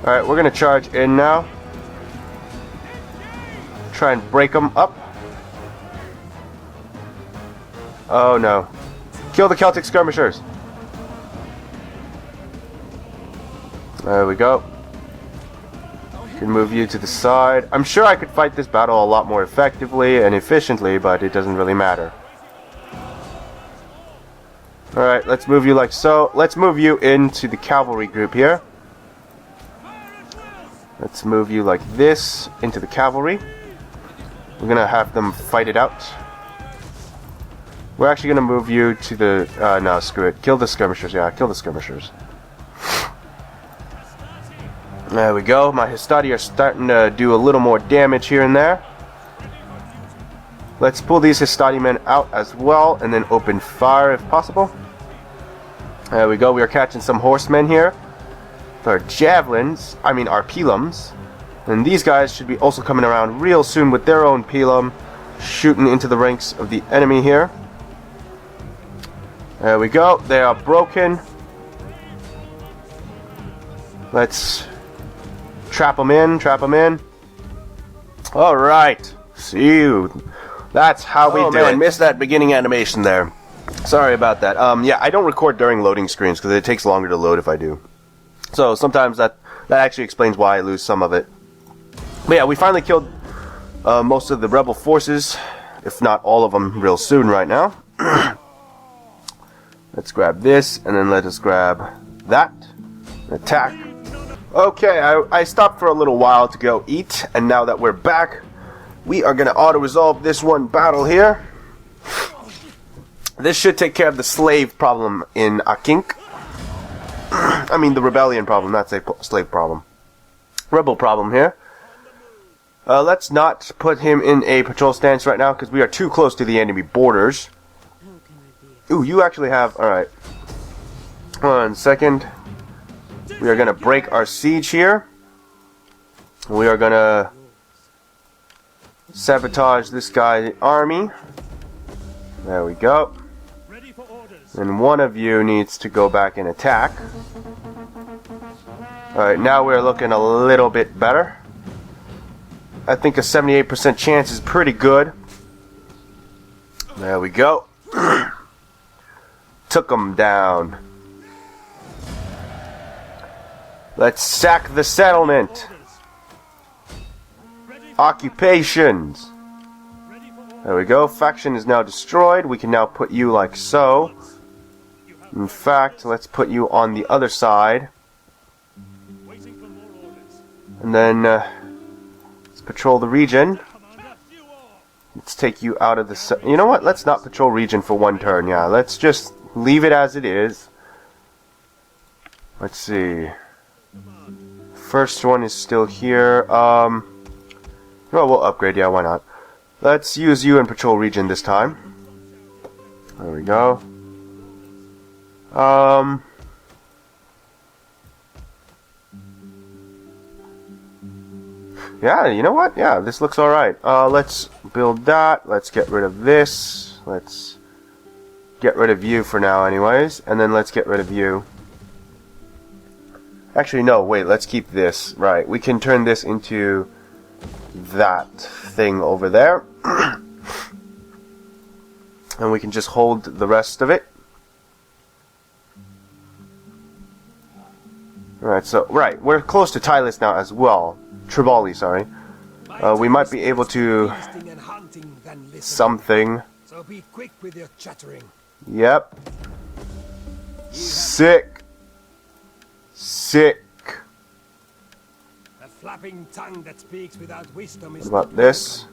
Alright, we're gonna charge in now. Try and break them up. Oh no. Kill the Celtic skirmishers. There we go. Can move you to the side. I'm sure I could fight this battle a lot more effectively and efficiently, but it doesn't really matter. Alright, let's move you like so. Let's move you into the cavalry group here. Let's move you like this into the cavalry. We're gonna have them fight it out. We're actually gonna move you to the... no, screw it. Kill the skirmishers. Yeah, kill the skirmishers. There we go. My Histati are starting to do a little more damage here and there. Let's pull these Histati men out as well and then open fire if possible. There we go. We are catching some horsemen here. With our javelins. I mean our pilums. And these guys should be also coming around real soon with their own pilum, shooting into the ranks of the enemy here. There we go. They are broken. Let's trap them in, trap them in. Alright. See you. That's how we do it. I missed that beginning animation there. Sorry about that. Yeah, I don't record during loading screens because it takes longer to load if I do. So sometimes that actually explains why I lose some of it. But yeah, we finally killed most of the rebel forces, if not all of them, real soon right now. Let's grab this, and then let us grab that. Attack. Okay, I stopped for a little while to go eat, and now that we're back, we are going to auto-resolve this one battle here. This should take care of the slave problem in Akink. I mean the rebellion problem, not slave problem. Rebel problem here. Let's not put him in a patrol stance right now because we are too close to the enemy borders. Ooh, you actually have... Alright. 1 second. We are going to break our siege here. We are going to sabotage this guy's army. There we go. And one of you needs to go back and attack. Alright, now we're looking a little bit better. I think a 78% chance is pretty good. There we go. Took them down. Let's sack the settlement. Occupations. There we go. Faction is now destroyed. We can now put you like so. In fact, let's put you on the other side. And then let's patrol the region. Let's take you out of the... You know what? Let's not patrol region for one turn. Yeah, let's just leave it as it is. Let's see. First one is still here. Well, we'll upgrade. Yeah, why not? Let's use you in patrol region this time. There we go. Yeah, you know what? Yeah, this looks alright. Let's build that. Let's get rid of this. Let's get rid of you for now anyways. And then let's get rid of you. Actually, no, wait. Let's keep this. Right, we can turn this into that thing over there. And we can just hold the rest of it. Alright, so, right, we're close to Tylus now as well. Tribali, sorry. We might be able to... something. So be quick with your chattering. Yep. Sick. Sick. A flapping tongue that speaks without wisdom is... What about this?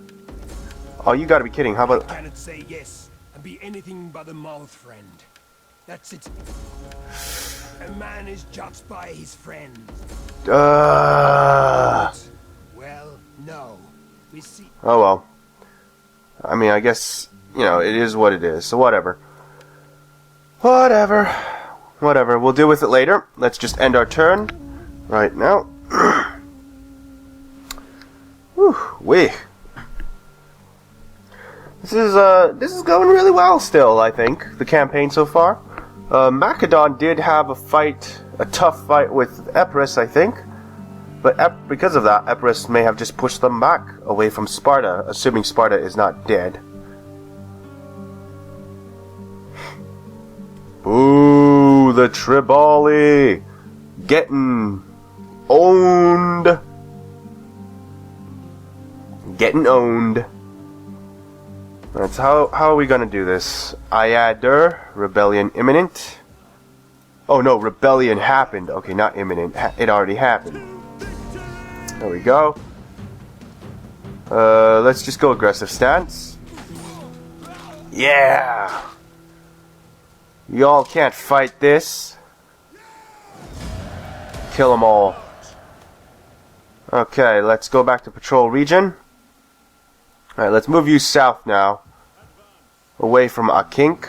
Oh, you gotta be kidding. How about... cannot say yes and be anything but a mouth friend. That's it. A man is judged by his friends. Well, no. We see. Oh well. I mean, I guess, you know, it is what it is. So whatever. Whatever. Whatever. We'll deal with it later. Let's just end our turn right now. Whew, wee. This is going really well still, I think, the campaign so far. Macedon did have a tough fight with Epirus, I think. But because of that, Epirus may have just pushed them back away from Sparta, assuming Sparta is not dead. Ooh, the Tribali! Getting owned! Getting owned. That's how are we gonna do this? Iader, rebellion imminent. Oh no, rebellion happened. Okay, not imminent. It already happened. There we go. Let's just go aggressive stance. Yeah! Y'all can't fight this. Kill them all. Okay, let's go back to patrol region. Alright, let's move you south now. Away from Akink.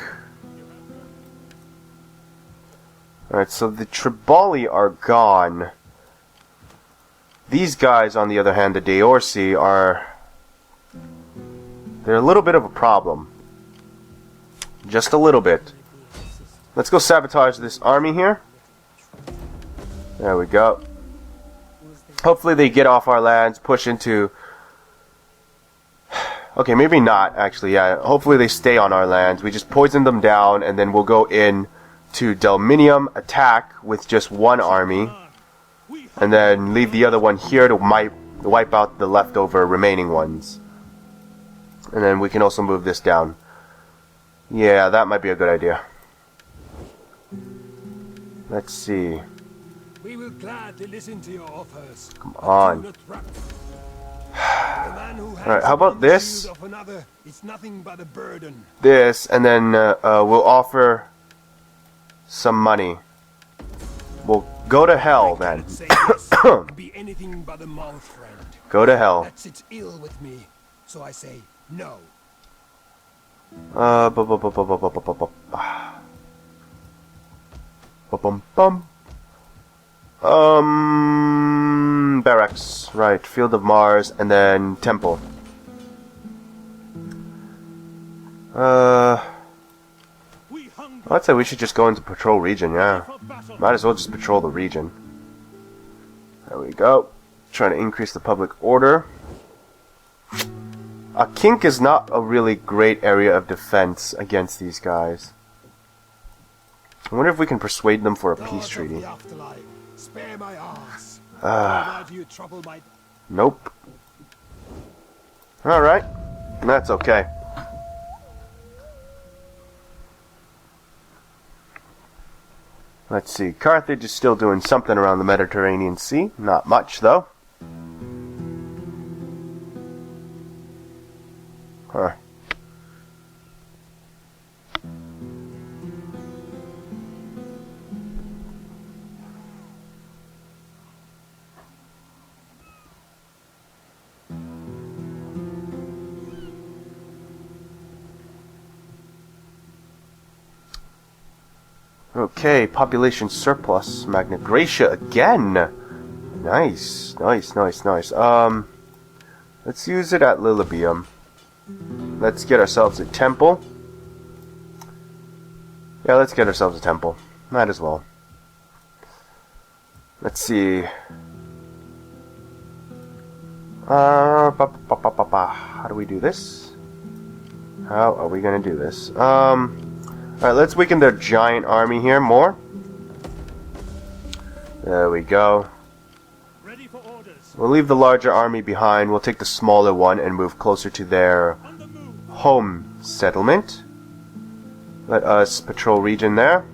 Alright, so the Tribali are gone. These guys, on the other hand, the Deorsi, they're a little bit of a problem. Just a little bit. Let's go sabotage this army here. There we go. Hopefully they get off our lands, push into... Okay, maybe not, actually, yeah. Hopefully they stay on our lands. We just poison them down, and then we'll go in to Delminium, attack with just one army, and then leave the other one here to wipe out the leftover remaining ones. And then we can also move this down. Yeah, that might be a good idea. Let's see. We will gladly listen to your offers. Come on. Alright, how about this? This, and then we'll offer some money. We'll go to hell then. Be anything but a mouth friend. Go to hell. That sits ill with me, so I say no. Barracks, right, Field of Mars, and then Temple. I'd say we should just go into patrol region, yeah. Might as well just patrol the region. There we go. Trying to increase the public order. Kink is not a really great area of defense against these guys. I wonder if we can persuade them for a peace treaty. Spare my ass. Nope. Alright. That's okay. Let's see. Carthage is still doing something around the Mediterranean Sea. Not much, though. Huh. Okay, population surplus. Magna Graecia again. Nice, nice, nice, nice. Let's use it at Lilibium. Let's get ourselves a temple. Yeah, let's get ourselves a temple. Might as well. Let's see. How do we do this? How are we gonna do this? Alright, let's weaken their giant army here more. There we go. Ready for orders. We'll leave the larger army behind. We'll take the smaller one and move closer to their home settlement. Let us patrol region there.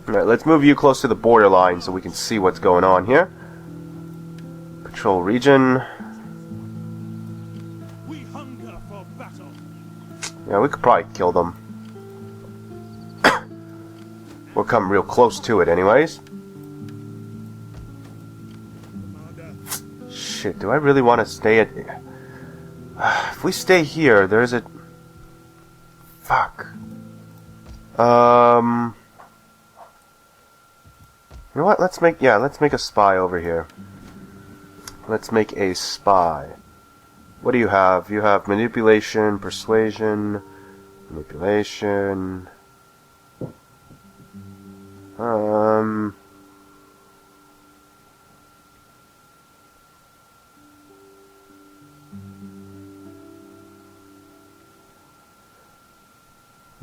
Alright, let's move you close to the borderline so we can see what's going on here. Patrol region. We hunger for battle. Yeah, we could probably kill them. We'll come real close to it anyways. Shit, do I really want to stay at... If we stay here, there's a... Fuck. You know what? Let's make a spy over here. Let's make a spy. What do you have? You have manipulation, persuasion, manipulation.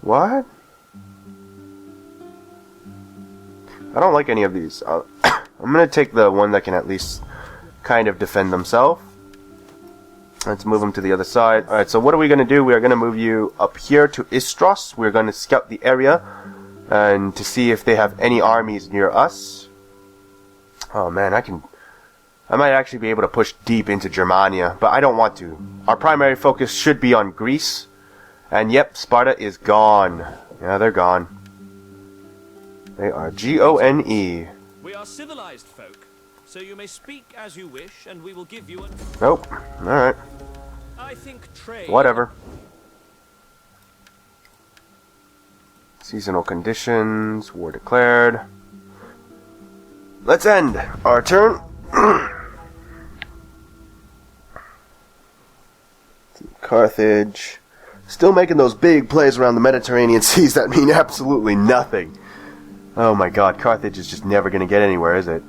What? I don't like any of these. I'm gonna take the one that can at least kind of defend themselves. Let's move them to the other side. Alright, so what are we gonna do? We are gonna move you up here to Istros. We're gonna scout the area and to see if they have any armies near us. Oh man, I might actually be able to push deep into Germania, but I don't want to. Our primary focus should be on Greece. And yep, Sparta is gone. Yeah, they're gone. They are Gone. We are civilized folk, so you may speak as you wish, and we will give you a... Nope. Alright. I think trade... Whatever. Seasonal conditions. War declared. Let's end our turn. Carthage. Still making those big plays around the Mediterranean seas that mean absolutely nothing. Oh my god, Carthage is just never going to get anywhere, is it?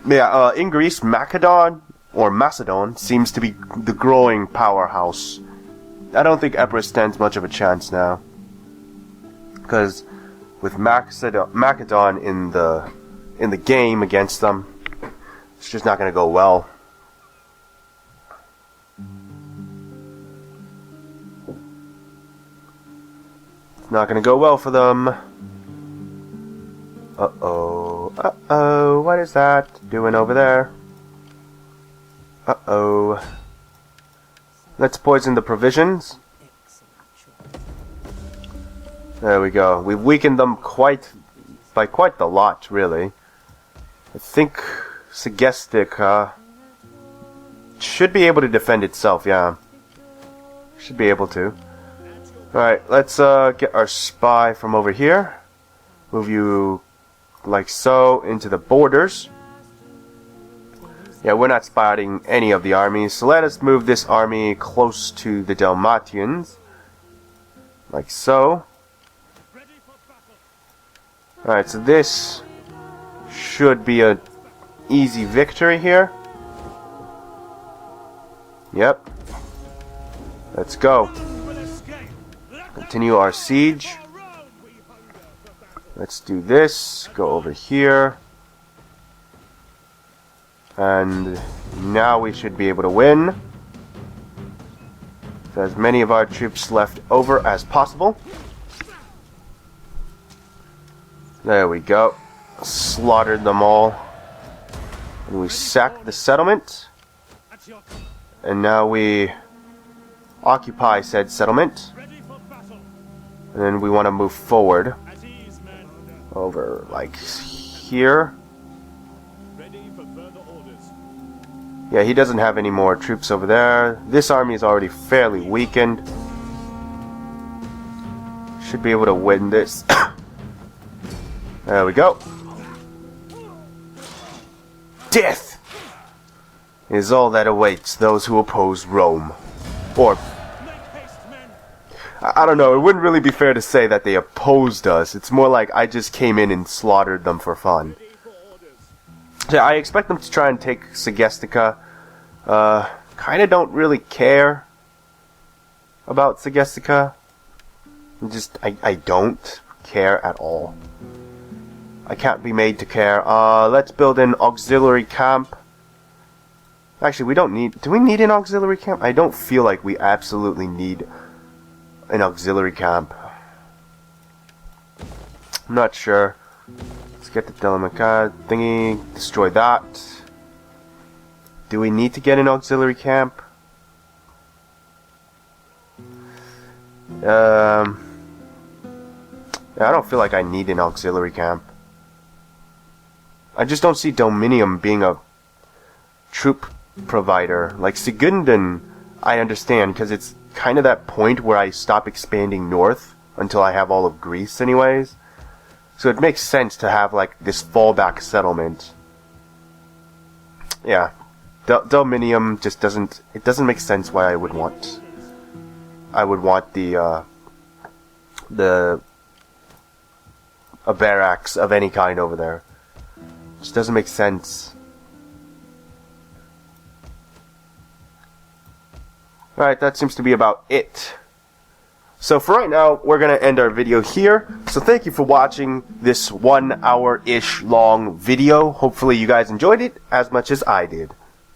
Yeah, in Greece, Macedon seems to be the growing powerhouse. I don't think Epirus stands much of a chance now. Because with Macedon in the game against them, it's just not going to go well. Not gonna go well for them. Uh-oh. Uh-oh. What is that doing over there? Uh-oh. Let's poison the provisions. There we go. We've weakened them by quite the lot, really. I think Segestic should be able to defend itself, yeah. Should be able to. Alright, let's get our spy from over here. Move you like so into the borders. Yeah, we're not spotting any of the armies, so let us move this army close to the Dalmatians. Like so. Alright, so this should be an easy victory here. Yep. Let's go. Continue our siege. Let's do this. Go over here. And now we should be able to win. So as many of our troops left over as possible. There we go. Slaughtered them all. And we sacked the settlement. And now we occupy said settlement. And then we want to move forward. Over like here. Yeah, he doesn't have any more troops over there. This army is already fairly weakened. Should be able to win this. There we go. Death is all that awaits those who oppose Rome. Or, I don't know, it wouldn't really be fair to say that they opposed us. It's more like I just came in and slaughtered them for fun. So I expect them to try and take Segestica. Kinda don't really care about Segestica. I don't care at all. I can't be made to care. Let's build an auxiliary camp. Actually, we don't need... Do we need an auxiliary camp? I don't feel like we absolutely need an auxiliary camp. I'm not sure. Let's get the Delamaka thingy. Destroy that. Do we need to get an auxiliary camp? I don't feel like I need an auxiliary camp. I just don't see Dominium being a troop provider. Like Sigünden, I understand, because it's kind of that point where I stop expanding north until I have all of Greece anyways. So it makes sense to have like this fallback settlement. Yeah. Dominium just doesn't... It doesn't make sense why I would want a barracks of any kind over there. It just doesn't make sense. Alright, that seems to be about it. So for right now, we're going to end our video here. So thank you for watching this 1 hour-ish long video. Hopefully you guys enjoyed it as much as I did.